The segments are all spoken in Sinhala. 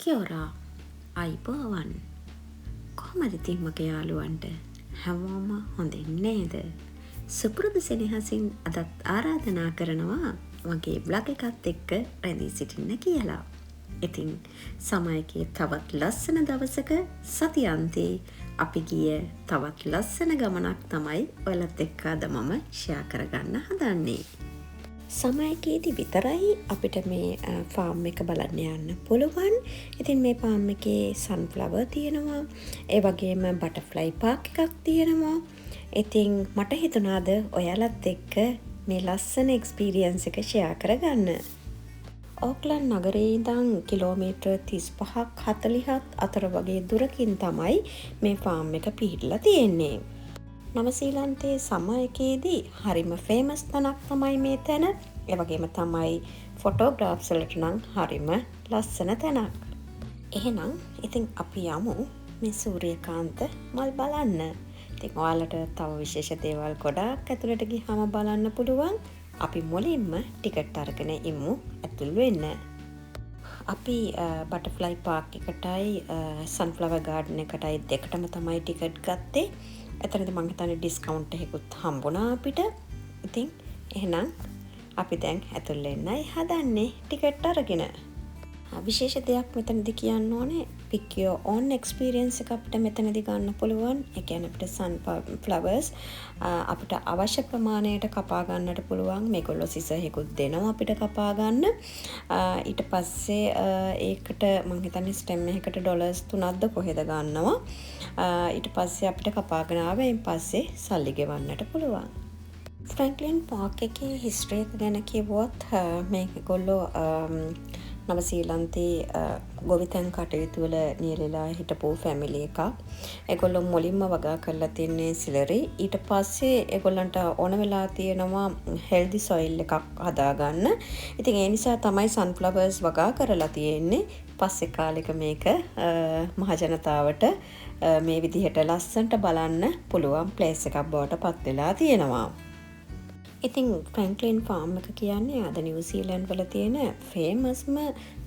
කියෝරා අයිබෝවන් කොහමද ඉතින් මගේ යාළුවන්ට හැමෝම හොඳින් නේද? සුපුරුදු සෙනෙහසින් අදත් ආරාධනා කරනවා මගේ බ්ලොග් එකත් එක්ක රැඳී සිටින්න කියලා. ඉතින් සමයකේ තවත් ලස්සන දවසක සතියන්තේ අපි ගිය තවත් ලස්සන ගමනක් තමයි ඔයාලත් එක්ක අද මම ෂෙයා කරගන්න හදන්නේ. සමයකේදී විතරයි අපිට මේ ෆාම් එක බලන්න යන්න පුළුවන්. ඉතින් මේ ෆාම් එකේ සන්ෆ්ලවර් තියෙනවා. ඒ වගේම බටර්ෆ්ලයි පාක් එකක් තියෙනවා. ඉතින් මට හිතුණාද ඔයාලත් එක්ක මේ ලස්සන එක්ස්පීරියන්ස් එක ෂෙයා කරගන්න. ඕක්ලන්ඩ් නගරේ ඉඳන් කිලෝමීටර් 35ක් 40ක් අතර වගේ දුරකින් තමයි මේ ෆාම් එක පිහිටලා තියෙන්නේ. නවසීලන්තයේ සමයකේදී හරිම ෆේමස් තැනක් තමයි මේ තැන. ඒ වගේම තමයි ෆොටෝග්‍රාෆ්ස් වලට නම් හරිම ලස්සන තැනක්. එහෙනම් ඉතින් අපි යමු මේ සූර්යකාන්ත මල් බලන්න. ඉතින් ඔයාලට තව විශේෂ දේවල් ගොඩාක් ඇතුළට ගියාම බලන්න පුළුවන්. අපි මුලින්ම ටිකට් අරගෙන ඉමු ඇතුල් වෙන්න. අපි බටර්ෆ්ලයි පාක් එකටයි සන්ෆ්ලවර් ගාඩන් එකටයි දෙකටම තමයි ටිකට් ගත්තේ. එතනදී මං හිතන්නේ ඩිස්කවුන්ට් එකකුත් හම්බුණා අපිට. ඉතින් එහෙනම් අපි දැන් ඇතුල් වෙන්නයි හදන්නේ ටිකට් අරගෙන. විශේෂ දෙයක් මෙතනදී කියන්න ඕනේ, pick your own experience එක අපිට මෙතනදී ගන්න පුළුවන්. ඒ කියන්නේ අපිට sunflowers අපිට අවශ්‍ය ප්‍රමාණයට කපා ගන්නට පුළුවන්. මේගොල්ලෝ සිසහෙකුත් දෙනවා අපිට කපා ගන්න. ඊට පස්සේ ඒකට මං හිතන්නේ ස්ටෙම් එකකට ඩොලර්ස් 3ක්ද කොහෙද ගන්නවා. ඊට පස්සේ අපිට කපාගෙන ආවෙන් පස්සේ සල්ලි ගෙවන්නට පුළුවන්. ෆ්‍රැන්ක්ලින් පාක් එකේ හිස්ටරි එක ගැන කිව්වොත් මේගොල්ලෝ නවසීලන්තේ ගොවිතැන් කටයුතු වල නියැලලා හිටපු ෆැමිලි එකක්. ඒගොල්ලෝ මුලින්ම වගා කරලා තියන්නේ සිලරි. ඊට පස්සේ ඒගොල්ලන්ට ඕන වෙලා තියෙනවා හෙල්දි සොයිල් එකක් හදාගන්න. ඉතින් ඒ නිසා තමයි සන්ෆ්ලවර්ස් වගා කරලා තියෙන්නේ. පස්සේ කාලෙක මේක මහජනතාවට මේ විදිහට ලස්සනට බලන්න පුළුවන් ප්ලේස් එකක් බවට පත් වෙලා තියෙනවා. ඉතින් ෆ්‍රැන්ක්ලින් ෆාම් එක කියන්නේ අද නිව්සීලන්ඩ් වල තියෙන ෆේමස්ම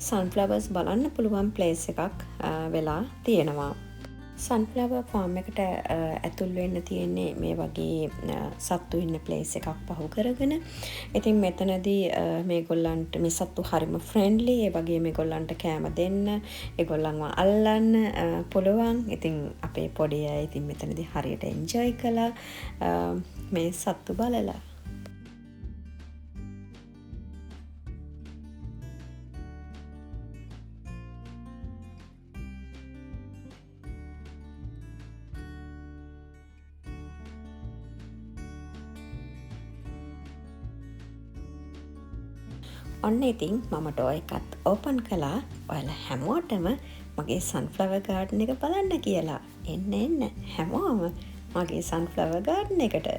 සන්ෆ්ලවර්ස් බලන්න පුළුවන් ප්ලේස් එකක් වෙලා තියෙනවා. සන්ෆ්ලවර් ෆාම් එකට ඇතුල් වෙන්න තියෙන්නේ මේ වගේ සත්තු ඉන්න ප්ලේස් එකක් පහු කරගෙන. ඉතින් මෙතනදී මේගොල්ලන්ට මේ සත්තු හරිම ෆ්‍රෙන්ඩ්ලි. ඒ වගේ මේගොල්ලන්ට කෑම දෙන්න, ඒගොල්ලන්ව අල්ලන්න පුළුවන්. ඉතින් අපේ පොඩි අය ඉතින් මෙතනදී හරියට එන්ජොයි කළා මේ සත්තු බලලා. ඔන්න ඉතින් මම ඩෝ එකත් ඕපන් කළා. ඔයාලා හැමෝටම මගේ සන්ෆ්ලවර් ගාඩන් එක බලන්න කියලා. එන්න හැමෝම මගේ සන්ෆ්ලවර් ගාඩන් එකට.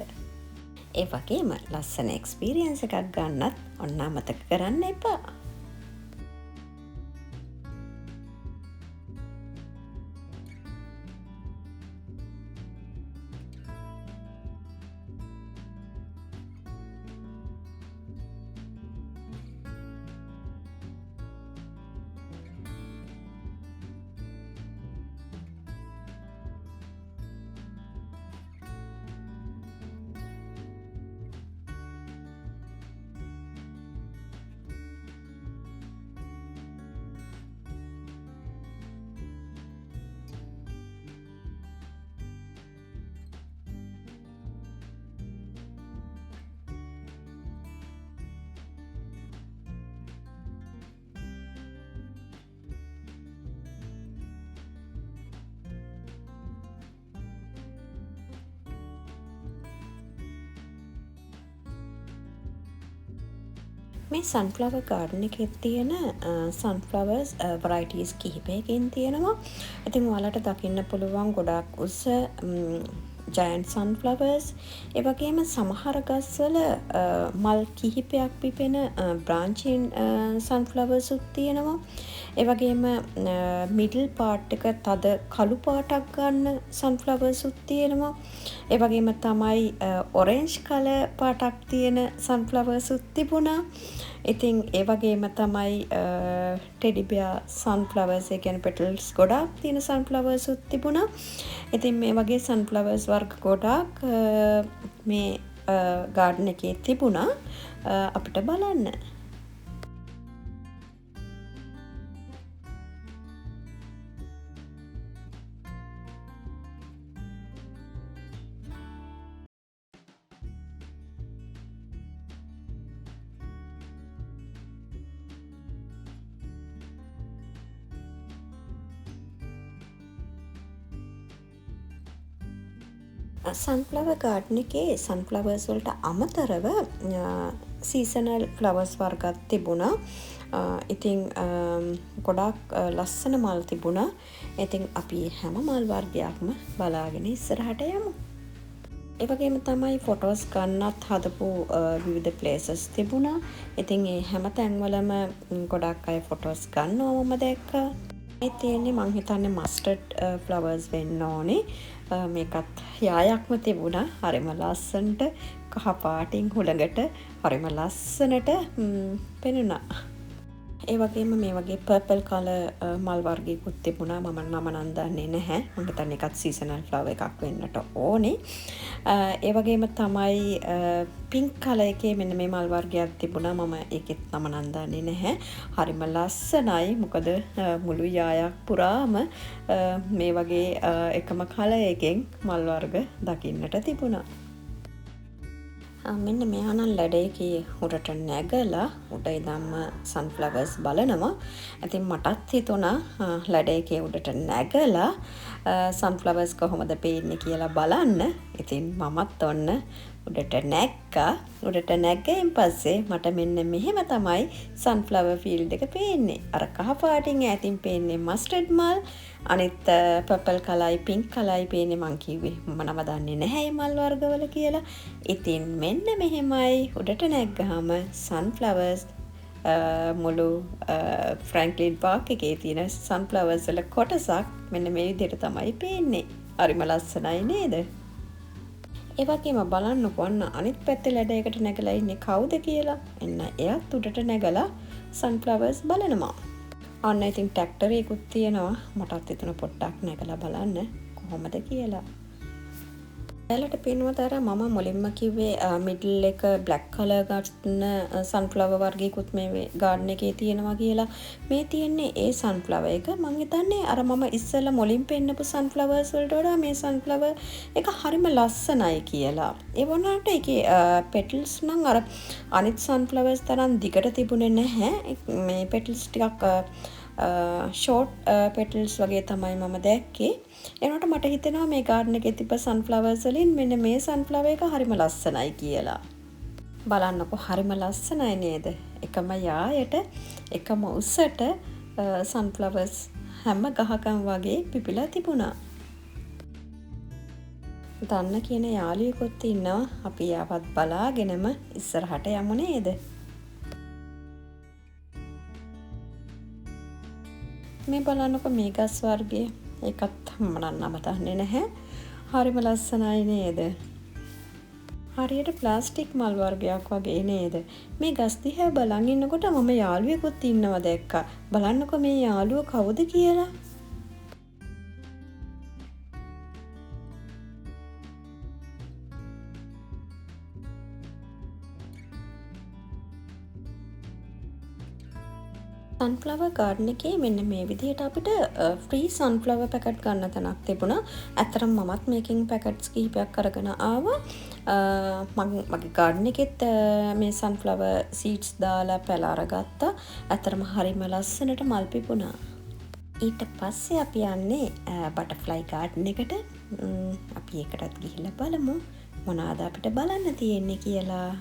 ඒ වගේම ලස්සන එක්ස්පීරියන්ස් එකක් ගන්නත් ඔන්න අමතක කරන්න එපා. මේ සන්ෆ්ලවර් ගාඩන් එකේ තියෙන සන්ෆ්ලවර්ස් varieties කිහිපයකින් තියෙනවා. ඉතින් ඔයාලට දකින්න පුළුවන් ගොඩාක් උස giant sunflowers. ඒ වගේම සමහර ගස්වල මල් කිහිපයක් පිපෙන branching sunflowers උත් තියෙනවා. ඒ වගේම middle part එක තද කළු පාටක් ගන්න sunflowers උත් තියෙනවා. ඒ වගේම තමයි orange color පාටක් තියෙන sunflowers උත් තිබුණා. ඉතින් ඒ වගේම තමයි ටෙඩි බියර් සන්ෆ්ලවර්ස් ඒ කියන්නේ පෙටල්ස් ගොඩාක් තියෙන සන්ෆ්ලවර්ස් උත් තිබුණා. ඉතින් මේ වගේ සන්ෆ්ලවර්ස් වර්ග ගොඩාක් මේ ගාඩන් එකේ තිබුණා අපිට බලන්න. සන්ෆ්ලවර් ගාඩන් එකේ සන්ෆ්ලවර්ස් වලට අමතරව සීසනල් ෆ්ලවර්ස් වර්ගත් තිබුණා. ඉතින් ගොඩාක් ලස්සන මල් තිබුණා. ඉතින් අපි හැම මල් වර්ගයක්ම බලාගෙන ඉස්සරහට යමු. ඒ වගේම තමයි ෆොටෝස් ගන්නත් හදපු විවිධ ප්ලේසස් තිබුණා. ඉතින් ඒ හැම තැන්වලම ගොඩක් අය ෆොටෝස් ගන්නවා මම දැක්කා. මේ තියෙන්නේ මං හිතන්නේ මස්ටර්ඩ් ෆ්ලවර්ස් වෙන්න ඕනේ. මේකත් යායක්ම තිබුණා. හරිම ලස්සනට කහ පාටින් හුළඟට හරිම ලස්සනට පෙනුණා. ඒ වගේම මේ වගේ පර්පල් කලර් මල් වර්ගයකුත් තිබුණා. මම නම නම් දන්නේ නැහැ. මම හිතන්නේ ඒකත් සීසනල් ෆ්ලවර් එකක් වෙන්නට ඕනේ. ඒ වගේම තමයි පින්ක් කලර් එකේ මෙන්න මේ මල් වර්ගයක් තිබුණා. මම ඒකෙත් නම නම් දන්නේ නැහැ. හරිම ලස්සනයි. මොකද මුළු යායක් පුරාම මේ වගේ එකම කලර් එකෙන් මල් වර්ග දකින්නට තිබුණා. මෙන්න මෙයා නම් ලැඩේකේ උඩට නැගලා උඩ ඉඳන්ම සන්ෆ්ලවර්ස් බලනවා. ඉතින් මටත් හිතුණා ලැඩේකේ උඩට නැගලා සන්ෆ්ලවර්ස් කොහොමද පේන්නේ කියලා බලන්න. ඉතින් මමත් ඔන්න උඩට නැග්ගා. උඩට නැග්ගයින් පස්සේ මට මෙන්න මෙහෙම තමයි සන්ෆ්ලවර් ෆීල්ඩ් එක පේන්නේ. අර කහ පාටින් ඈතින් පේන්නේ මස්ටර්ඩ් මල්. අනිත් පර්පල් කලයි පින්ක් කලයි පේන්නේ. මං කිව්වේ මම නම දන්නේ නැහැ මේ මල් වර්ගවල කියලා. ඉතින් මෙන්න මෙහෙමයි උඩට නැග්ගාම සන්ෆ්ලවර්ස් මුළු ෆ්‍රැන්ක්ලින් පාර්ක් එකේ තියෙන සන්ෆ්ලවර්ස් වල කොටසක් මෙන්න මේ විදිහට තමයි පේන්නේ. හරිම ලස්සනයි නේද? ඒ වගේම බලන්නකෝ අන්න අනිත් පැත්තේ ලැඩයකට නැගලා ඉන්නේ කවුද කියලා. එන්න එයාත් උඩට නැගලා සන්ෆ්ලවර්ස් බලනවා. අන්න ඉතින් ට්‍රැක්ටර් එකකුත් තියෙනවා. මටත් හිතුණා පොඩ්ඩක් නැගලා බලන්න කොහොමද කියලා. එයාලට පේනවද අර මම මුලින්ම කිව්වේ මිඩල් එක බ්ලැක් කලර් ගන්න සන්ෆ්ලවර් වර්ගයකුත් මේ ගාඩන් එකේ තියෙනවා කියලා. මේ තියෙන්නේ ඒ සන්ෆ්ලවර් එක. මං හිතන්නේ අර මම ඉස්සෙල්ලා මුලින් පෙන්නපු සන්ෆ්ලවර්ස් වලට වඩා මේ සන්ෆ්ලවර් එක හරිම ලස්සනයි කියලා. ඒ වුණාට ඒකේ පෙටල්ස් නම් අර අනිත් සන්ෆ්ලවර්ස් තරම් දිගට තිබුණේ නැහැ. මේ පෙටල්ස් ටිකක් ෂෝට් පෙටල්ස් වගේ තමයි මම දැක්කේ. එනකොට මට හිතෙනවා මේ ගාඩන් එකේ තිබ්බ සන්ෆ්ලවර්ස් වලින් මෙන්න මේ සන්ෆ්ලවර් එක හරිම ලස්සනයි කියලා. බලන්නකො හරිම ලස්සනයි නේද? එකම යායට එකම උසට සන්ෆ්ලවර්ස් හැම ගහකම වගේ පිපිලා තිබුණා. දන්න කියන යාළුවෙකුත් ඉන්නවා. අපි යාවත් බලාගෙනම ඉස්සරහට යමු නේද? මේ බලන්නකො මේ ගස් වර්ගය. ඒකත් මම නම දන්නේ නැහැ. හරිම ලස්සනයි නේද? හරියට ප්ලාස්ටික් මල් වර්ගයක් වගේ නේද? මේ ගස් දිහා බලන් ඉන්නකොට මම යාළුවෙකුත් ඉන්නවා දැක්කා. බලන්නකො මේ යාළුවා කවුද කියලා. සන්ෆ්ලවර් ගාඩන් එකේ මෙන්න මේ විදිහට අපිට ෆ්‍රී සන්ෆ්ලවර් පැකට් ගන්න තැනක් තිබුණා. ඇත්තටම මමත් මේකෙන් පැකට්ස් කිහිපයක් අරගෙන ආවා. මගේ ගාඩන් එකෙත් මේ සන්ෆ්ලවර් සීඩ්ස් දාලා පැල අරගත්තා. ඇත්තටම හරිම ලස්සනට මල් පිපුණා. ඊට පස්සේ අපි යන්නේ බටර්ෆ්ලයි ගාඩන් එකට. අපි ඒකටත් ගිහිල්ලා බලමු මොනවාද අපිට බලන්න තියෙන්නේ කියලා.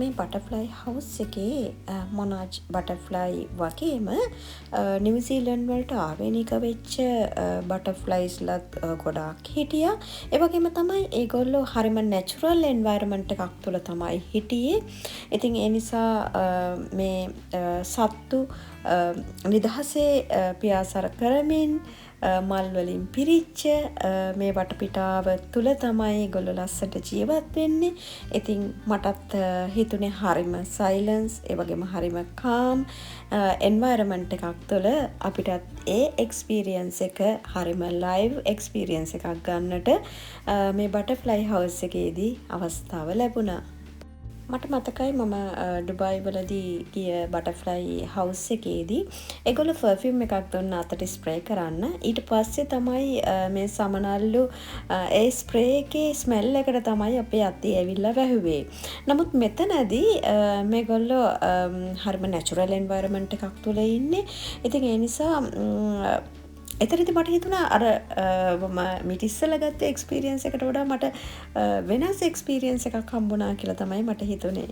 මේ බටෆ්ලයි හවුස් එකේ මොනාජ් බටෆ්ලයි වගේම නිව්සීලන්ඩ් වලට ආවේනික වෙච්ච බටෆ්ලයිස්ලත් ගොඩාක් හිටියා. ඒ වගේම තමයි ඒගොල්ලෝ හරිම නැචරල් එන්වයරන්මන්ට් එකක් තුළ තමයි හිටියේ. ඉතින් ඒ නිසා මේ සත්තු නිදහසේ පියාසර කරමින් මල් වලින් පිරිච්ච මේ වටපිටාව තුල තමයි ඒගොල්ලෝ ලස්සට ජීවත් වෙන්නේ. ඉතින් මටත් හිතුනේ හරිම සයිලන්ස් ඒ වගේම හරිම කාම් එන්වයරන්මන්ට් එකක් තුළ අපිටත් ඒ එක්ස්පීරියන්ස් එක හරිම ලයිව් එක්ස්පීරියන්ස් එකක් ගන්නට මේ බටර්ෆ්ලයි හවුස් එකේදී අවස්ථාව ලැබුණා. මට මතකයි මම ඩුබායි වලදී ගිය බටර්ෆ්ලයි හවුස් එකේදී ඒගොල්ලෝ පර්ෆියුම් එකක් දුන්න අතට ස්ප්‍රේ කරන්න. ඊට පස්සේ තමයි මේ සමනල්ලු ඒ ස්ප්‍රේ එකේ ස්මෙල් එකට තමයි අපේ අතේ ඇවිල්ලා වැහුවේ. නමුත් මෙතනදී මේගොල්ලෝ හරිම නැචරල් එන්වයරන්මන්ට් එකක් තුල ඉන්නේ. ඉතින් ඒ නිසා එතනදි මට හිතුණා අර මම මිට ඉස්සෙල්ලා ගත්ත එක්ස්පීරියන්ස් එකට වඩා මට වෙනස් එක්ස්පීරියන්ස් එකක් හම්බුණා කියලා තමයි මට හිතුනේ.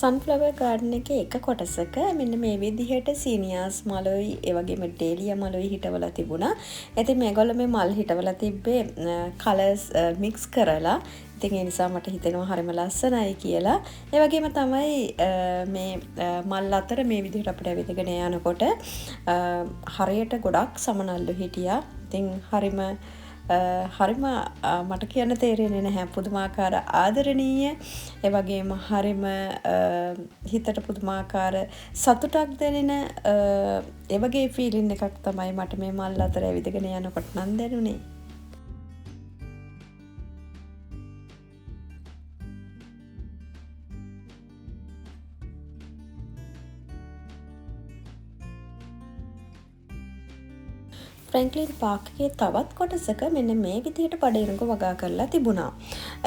සන්ෆ්ලවර් ගාඩන් එකේ එක කොටසක මෙන්න මේ විදිහට සීනියාස් මලුයි ඒ වගේම ඩේලියා මලුයි හිටවලා තිබුණා. ඉතින් මේගොල්ලෝ මේ මල් හිටවලා තිබ්බේ කලර්ස් මික්ස් කරලා. ඉතින් ඒ නිසා මට හිතෙනවා හරිම ලස්සනයි කියලා. ඒ වගේම තමයි මේ මල් අතර මේ විදිහට අපිට ඇවිදගෙන යනකොට හරියට ගොඩක් සමනල්ලු හිටියා. ඉතින් හරිම මට කියන්න තේරෙන්නේ නැහැ. පුදුමාකාර ආදරණීය ඒ වගේම හරිම හිතට පුදුමාකාර සතුටක් දැනෙන ඒ වගේ ෆීලින් එකක් තමයි මට මේ මල් අතර ඇවිදගෙන යනකොට නම් දැනුනේ. ෆ්‍රැන්ක්ලින් පාර්ක් එකේ තවත් කොටසක මෙන්න මේ විදිහට බඩිරුඟු වගා කරලා තිබුණා.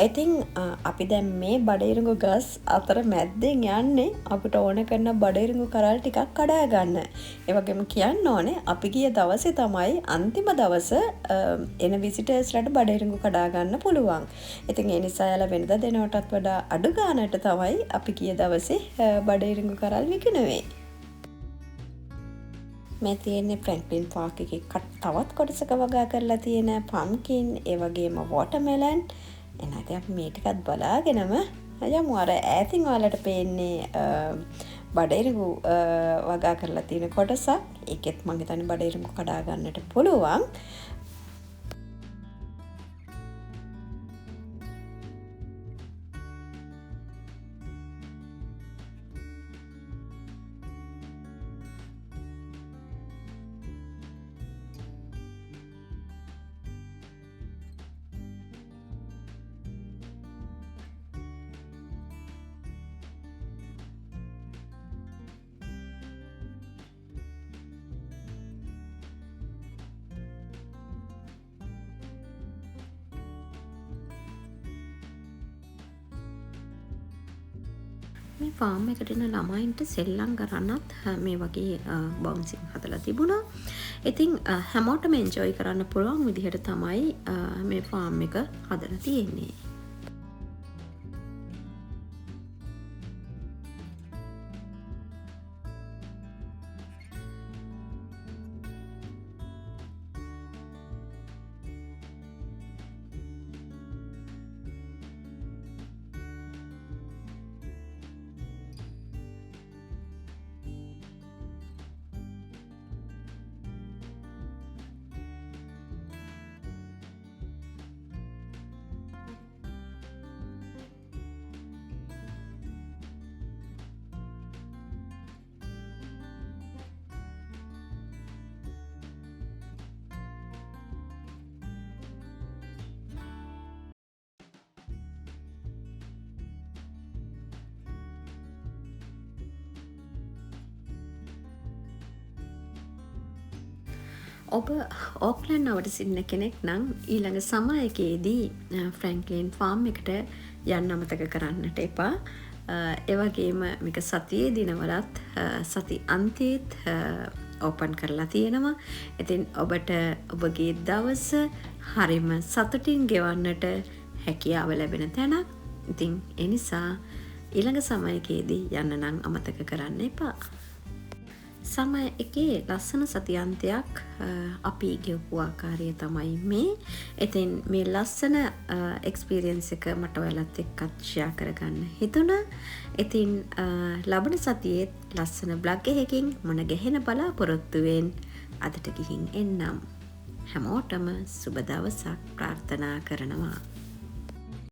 ඉතින් අපි දැන් මේ බඩිරුඟු ගස් අතර මැද්දෙන් යන්නේ අපිට ඕන කරන බඩිරුඟු කරල් ටිකක් කඩා ගන්න. ඒ වගේම කියන්න ඕනේ අපි ගිය දවසේ තමයි අන්තිම දවස එන විසිටර්ස්ලාට බඩිරුඟු කඩා ගන්න පුළුවන්. ඉතින් ඒ නිසා යාලා වෙනදා දෙනවටත් වඩා අඩු ගානට තමයි අපි ගිය දවසේ බඩිරුඟු කරල් විකිණුවේ. මේ තියෙන්නේ ෆ්‍රැන්ක්ලින් පාර්ක් එකේ තවත් කොටසක වගා කරලා තියෙන පම්කින් ඒ වගේම වෝටර්මෙලන්. එහෙනම් අපි මේ ටිකත් බලාගෙනම යමු. අර ඈතින් ඔයාලට පේන්නේ බඩිරුඟු වගා කරලා තියෙන කොටසක්. ඒකෙත් මම හිතන්නේ බඩිරුඟු කඩා ගන්නට පුළුවන්. මේ ෆාම් එකට එන ළමයින්ට සෙල්ලම් කරන්නත් මේ වගේ බවුන්සින් හදලා තිබුණා. ඉතින් හැමෝටම එන්ජොයි කරන්න පුළුවන් විදිහට තමයි මේ ෆාම් එක හදලා තියෙන්නේ. ඔබ ඕක්ලන්ඩ් නවට සිටින කෙනෙක් නම් ඊළඟ සමයකයේදී ෆ්‍රැන්ක්ලින් ෆාම් එකට යන්න අමතක කරන්නට එපා. එවගේම මේක සතියේ දිනවලත් සති අන්තයේත් ඕපන් කරලා තියෙනවා. ඉතින් ඔබට ඔබගේ දවස හරිම සතුටින් ගෙවන්නට හැකියාව ලැබෙන තැනක්. ඉතින් ඒ නිසා ඊළඟ සමයකයේදී යන්න නම් අමතක කරන්න එපා. සමය එකේ ලස්සන සතියන්තයක් අපි ගෙවපු ආකාරය තමයි මේ. ඉතින් මේ ලස්සන එක්ස්පීරියන්ස් එක මට ඔයාලත් එක්කත් ෂෙයා කරගන්න හිතුණා. ඉතින් ලබන සතියේ ලස්සන බ්ලොග් එකකින් මුණ ගැහෙන බලාපොරොත්තුවෙන් අදට ගිහින් එන්නම්. හැමෝටම සුබ දවසක් ප්‍රාර්ථනා කරනවා.